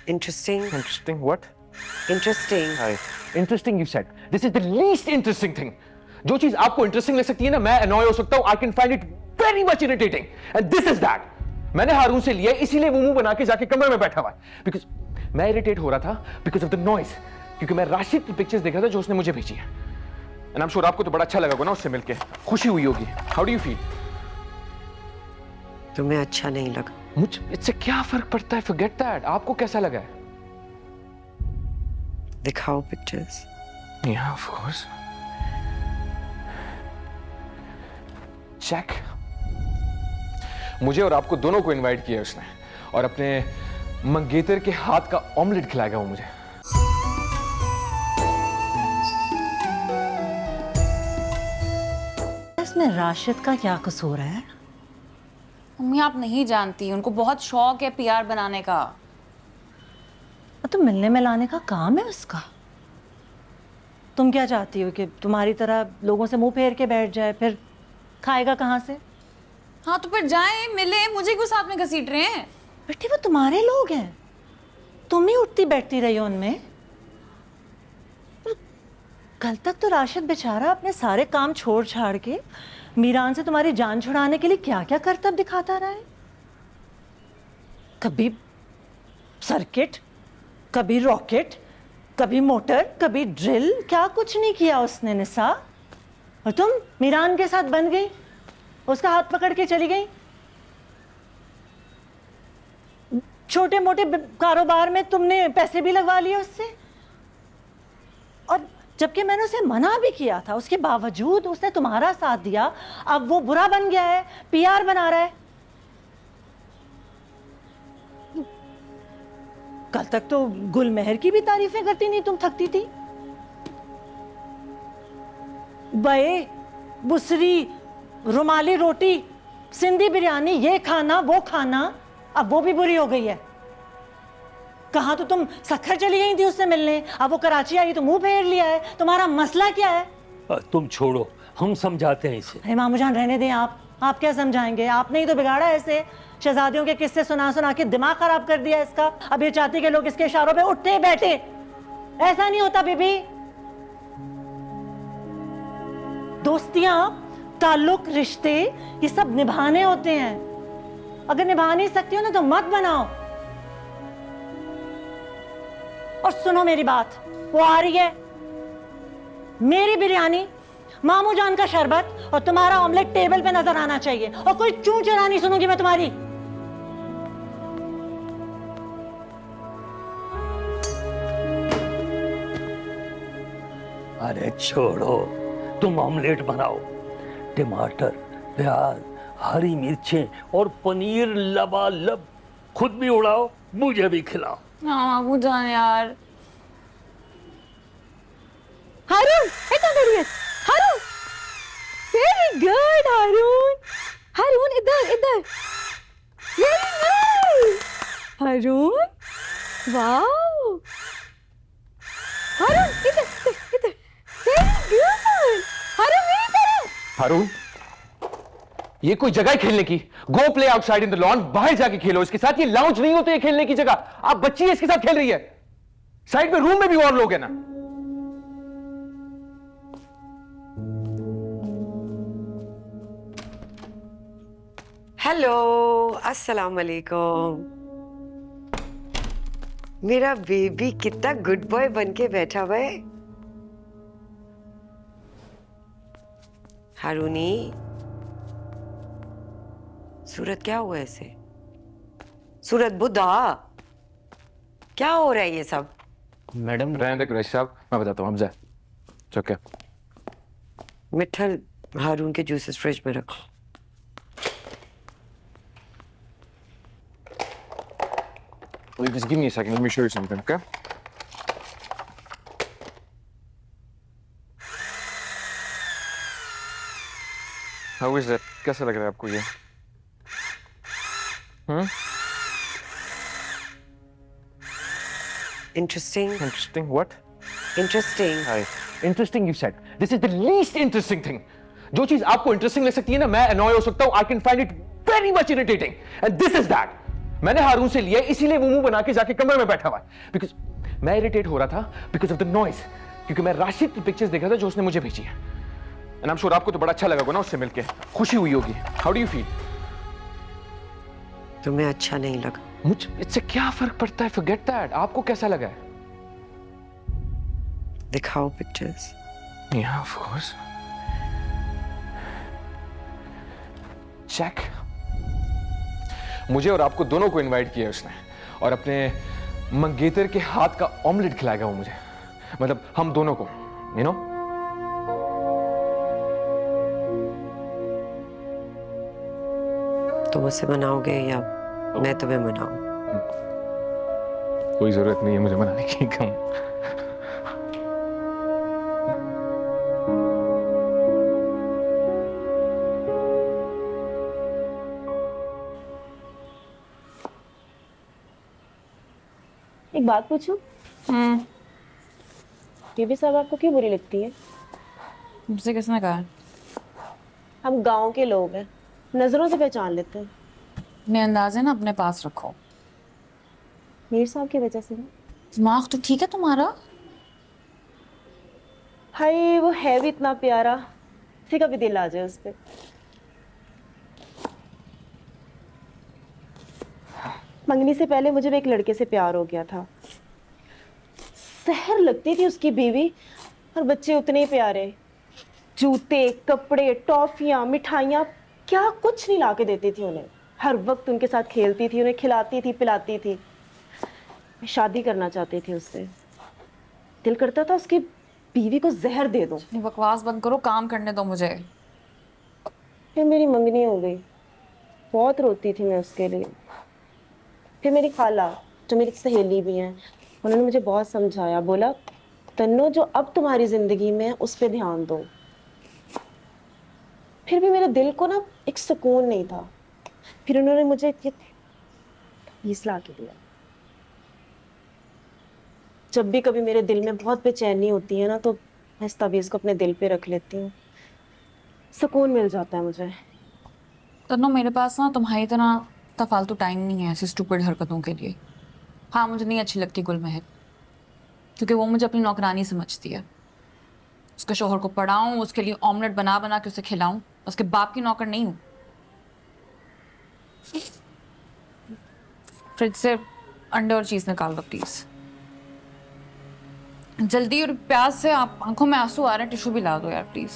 Interesting. Interesting what? Interesting. Hi. Interesting you said. This is the least interesting thing. जो चीज आपको interesting लग सकती है ना, मैं annoy हो सकता हूँ. I can find it very much irritating. And this is that. मैंने हारून से लिया, इसीलिए वो मुंह बना के जाके कमरे में बैठा हुआ है. Because मैं irritate हो रहा था because of the noise. क्योंकि मैं राशिद की पिक्चर्स देख रहा था जो उसने मुझे भेजी है. And I'm sure आपको तो बड़ा अच्छा लगा होगा ना उससे मिलके. खुशी हुई होगी. How do you feel? तुम्हें अच्छा नहीं लगा? मुझे इससे क्या फर्क पड़ता है? Forget that. आपको कैसा लगा है? दिखाओ pictures. Yeah, of course. Check. मुझे और आपको दोनों को इनवाइट किया उसने और अपने मंगेतर के हाथ का ऑमलेट खिलाएगा वो मुझे. इसमें राशिद का क्या कसूर है? मम्मी आप नहीं जानती, उनको बहुत शौक है पीआर बनाने का. तो मिलने मिलाने का काम है उसका. तुम क्या चाहती हो कि तुम्हारी तरह लोगों से मुंह फेर के बैठ जाए? फिर खाएगा कहाँ से? हाँ तो फिर जाएं, मिले, मुझे क्यों साथ में घसीट रहे हैं? बेटी वो तुम्हारे लोग हैं, तुम ही उठती बैठती रही हो उनमें. कल तक तो राशिद बेचारा अपने सारे काम छोड़ छाड़ के मीरान से तुम्हारी जान छुड़ाने के लिए क्या क्या करतब दिखाता रहा है. कभी सर्किट, कभी रॉकेट, कभी मोटर, कभी ड्रिल. क्या कुछ नहीं किया उसने निसा. और तुम मीरान के साथ बन गई, उसका हाथ पकड़ के चली गई. छोटे मोटे कारोबार में तुमने पैसे भी लगवा लिए उससे. और जबकि मैंने उसे मना भी किया था, उसके बावजूद उसने तुम्हारा साथ दिया. अब वो बुरा बन गया है, पीआर बना रहा है. कल तक तो गुलमेहर की भी तारीफें करती नहीं तुम थकती थी. बे, बुसरी, रुमाली रोटी, सिंधी बिरयानी, ये खाना वो खाना, अब वो भी बुरी हो गई है. कहाँ तो तुम सखर चली गई थी उससे मिलने, अब वो कराची आई तो मुंह फेर लिया है. तुम्हारा मसला क्या है? तुम छोड़ो, हम समझाते हैं इसे. मामू जान रहने दें. आप क्या समझाएंगे? आपने ही तो बिगाड़ा ऐसे. शहजादियों के किस्से सुना सुना के दिमाग खराब कर दिया इसका. अब ये चाहती कि लोग इसके इशारों पे उठते बैठे. ऐसा नहीं होता बीबी. दोस्तियां, ताल्लुक, रिश्ते, ये सब निभाने होते हैं. अगर निभा नहीं सकती हो ना तो मत बनाओ. और सुनो मेरी बात, वो आ रही है. मेरी बिरयानी, मामू जान का शरबत और तुम्हारा ऑमलेट टेबल पे नजर आना चाहिए. और कोई चूं चरा नहीं सुनूंगी मैं तुम्हारी. अरे छोड़ो, तुम ऑमलेट बनाओ. टमाटर, प्याज, हरी मिर्चें और पनीर लबालब खुद भी उड़ाओ, मुझे भी खिलाओ. हाँ वो जान यार. हारून, इतना बढ़िया. हारून, वेरी गुड हारून. हारून इधर इधर. वेरी नाइस हारून. वाओ हारून, इधर इधर. वेरी गुड हारून, मेरी तरफ. हारून, ये कोई जगह है खेलने की? Go play outside in the lawn. बाहर जाके खेलो इसके साथ. ये लाउंज नहीं होते ये खेलने की जगह. आप बच्ची है इसके साथ खेल रही है. साइड में रूम में भी और लोग हैं ना. हेलो, अस्सलाम वालेकुम. मेरा बेबी कितना गुड बॉय बन के बैठा हुआ है. हारूनी, सूरत क्या हुआ ऐसे? सूरत बुद्धा, क्या हो रहा है ये सब? मैडम रहने दे कुरैशी साहब, मैं बताता हूँ. हमजा चुप क्या. मिठल, हारून के जूसेस फ्रिज में रखो. Well, just give me a second. Let me show you something, okay? How is it? कैसा लग रहा है आपको ये? Interesting. Interesting what? Interesting. Hi. Interesting you said. This is the least interesting thing. जो चीज आपको इंटरेस्टिंग लग सकती है ना, मैं annoy हो सकता हूँ. I can find it very much irritating. And this is that. मैंने हारून से लिया इसीलिए वो मुंह बना के जाके कमरे में बैठा हुआ है। बिकॉज मैं इरिटेट हो रहा था बिकॉज ऑफ द नॉइज, क्योंकि मैं राशिद की पिक्चर्स देख रहा था जो उसने मुझे भेजी है। एंड आई एम श्योर आपको तो बड़ा अच्छा लगा होगा ना उससे मिलके, खुशी हुई होगी। How do you feel? तुम्हें अच्छा नहीं लगा? मुझे इससे क्या फर्क पड़ता है, फॉरगेट दैट। आपको कैसा लगा है? दिखाओ pictures. Yeah, of course. Check. मुझे और आपको दोनों को इनवाइट किया उसने, और अपने मंगेतर के हाथ का ऑमलेट खिलाएगा वो मुझे, मतलब हम दोनों को, यू नो। तुम उसे मनाओगे या मैं तुम्हें मनाऊं? कोई जरूरत नहीं है मुझे मनाने की, कम। एक बात पूछूं? बीबी साहब आपको क्यों बुरी लगती है? मुझसे किसने कहा? हम गांव के लोग हैं, नजरों से पहचान लेते हैं। अपने अंदाजे ना अपने पास रखो। मीर साहब की वजह से ना। दिमाग तो ठीक है तुम्हारा? हाय, वो है भी इतना प्यारा, किसी का भी दिल आ जाए उस पे। मंगनी से पहले मुझे भी एक लड़के से प्यार हो गया था। सहर लगती थी उसकी बीवी, और बच्चे उतने ही प्यारे। जूते, कपड़े, टॉफियां, मिठाइयाँ, क्या कुछ नहीं ला के देती थी उन्हें। हर वक्त उनके साथ खेलती थी, उन्हें खिलाती थी, पिलाती थी। मैं शादी करना चाहती थी उससे। दिल करता था उसकी बीवी को जहर दे दूं। ये बकवास बंद करो, काम करने दो मुझे। फिर मेरी मंगनी हो गई, बहुत रोती थी मैं उसके लिए। फिर मेरी खाला, जो मेरी सहेली भी हैं, उन्होंने मुझे बहुत समझाया। बोला, तन्नो जो अब तुम्हारी जिंदगी में है उस पर ध्यान दो। फिर भी मेरे दिल को ना एक सुकून नहीं था। फिर उन्होंने मुझे ये 20 ला के दिया। जब भी कभी मेरे दिल में बहुत बेचैनी होती है ना, तो मैं इस तवीज़ को अपने दिल पे रख लेती हूँ, सुकून मिल जाता है मुझे। तन्नो, मेरे पास ना तुम्हारी तरह फालतू टाइम नहीं है ऐसी स्टूपिड हरकतों के लिए। हाँ, मुझे नहीं अच्छी लगती गुलमहर, क्योंकि वो मुझे अपनी नौकरानी समझती है। उसके शोहर को पढ़ाऊं, उसके लिए ऑमलेट बना बना के उसे खिलाऊं, उसके बाप की नौकर नहीं हूं। फ्रिज से अंडे और चीज निकाल दो प्लीज, जल्दी। और प्याज से आप आंखों में आंसू आ रहे हैं, टिश्यू भी ला दो यार प्लीज।